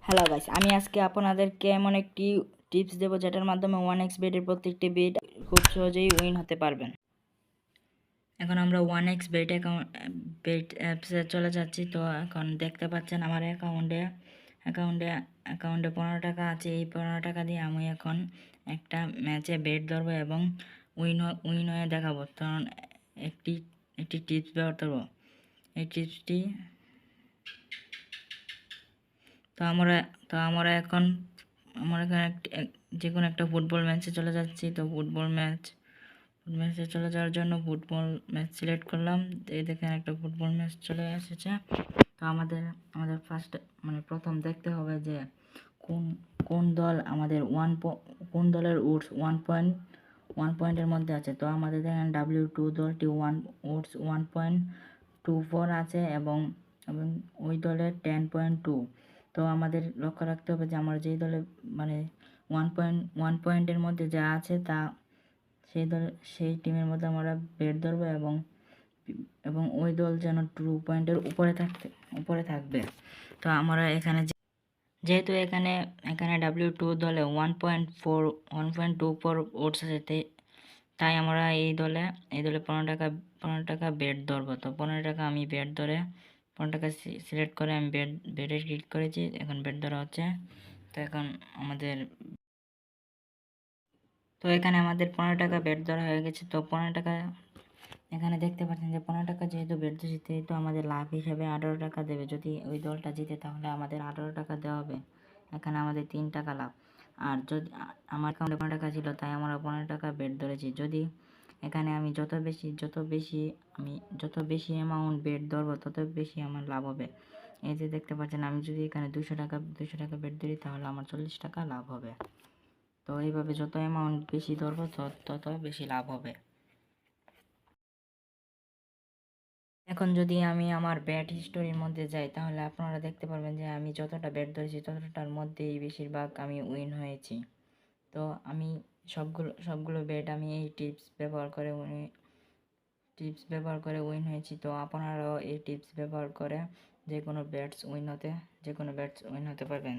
Hello guys, আমি আজকে আপনাদেরকে এমন একটি টিপস দেবো যেটার মাধ্যমে 1x বেটের প্রত্যেকটি বেট খুব সহজেই উইন হতে পারবেন। এখন আমরা 1x বেট বেট অ্যাপসে চলে যাচ্ছি। তো এখন দেখতে পাচ্ছেন আমার অ্যাকাউন্টে 15 টাকা আছে। এই 15 টাকা দিয়ে আমি এখন একটা ম্যাচে বেট ধরবো এবং উইন হয়ে দেখাবো। তখন একটি একটি টিপস ব্যবহার করবো। এই টিপসটি তো আমরা এখন যে কোনো একটা ফুটবল ম্যাচে চলে যাচ্ছি। তো ম্যাচে চলে যাওয়ার জন্য ফুটবল ম্যাচ সিলেক্ট করলাম। এই দেখেন একটা ফুটবল ম্যাচ চলে এসেছে। তো আমাদের ফার্স্ট প্রথম দেখতে হবে যে কোন কোন দল আমাদের কোন দলের উডস 1 পয়েন্টের মধ্যে আছে। তো আমাদের দেখেন W2 দলটি উডস 1.24 আছে এবং ওই দলের 10.2। তো আমাদের লক্ষ্য রাখতে হবে যে আমরা যেই দলে 1 পয়েন্টের মধ্যে যা আছে তা সেই টিমের মধ্যে আমরা বেট ধরবো এবং ওই দল যেন 2 পয়েন্টের উপরে থাকবে। তো আমরা এখানে যেহেতু এখানে W2 দলে 1.24 ওটস আছে, তাই আমরা এই দলে 15 টাকা বেট ধরবো। তো 15 টাকা আমি বেট ধরে 15 টাকা সিলেক্ট করে আমি বেটে ক্লিক করেছি। এখন বেট ধরা হচ্ছে। তো এখন এখানে আমাদের 15 টাকা বেট ধরা হয়ে গেছে। তো 15 টাকা এখানে দেখতে পাচ্ছেন যে 15 টাকা যেহেতু বেট ধরেছি, তো আমাদের লাভ হিসেবে 18 টাকা দেবে। যদি ওই দলটা জিতে তাহলে আমাদের 18 টাকা দেওয়া হবে। এখানে আমাদের 3 টাকা লাভ। আর যদি আমার অ্যাকাউন্টে 15 টাকা ছিল, তাই আমরা 15 টাকা বেট ধরেছি। যদি এখানে আমি যত বেশি অ্যামাউন্ট বেট ধরবো তত বেশি আমার লাভ হবে। এই যে দেখতে পাচ্ছেন, আমি যদি এখানে 200 টাকা বেট ধরি তাহলে আমার 40 টাকা লাভ হবে। তো এইভাবে যত অ্যামাউন্ট বেশি ধরবো তত বেশি লাভ হবে। এখন যদি আমি আমার ব্যাট হিস্টোরির মধ্যে যাই তাহলে আপনারা দেখতে পারবেন যে আমি যতটা ব্যাট ধরেছি ততটার মধ্যেই বেশিরভাগ আমি উইন হয়েছি। তো আমি সবগুলো ব্যাট আমি এই টিপস ব্যবহার করে উইন হয়েছি। তো আপনারাও এই টিপস ব্যবহার করে যে কোনো ব্যাটস উইন হতে পারবেন।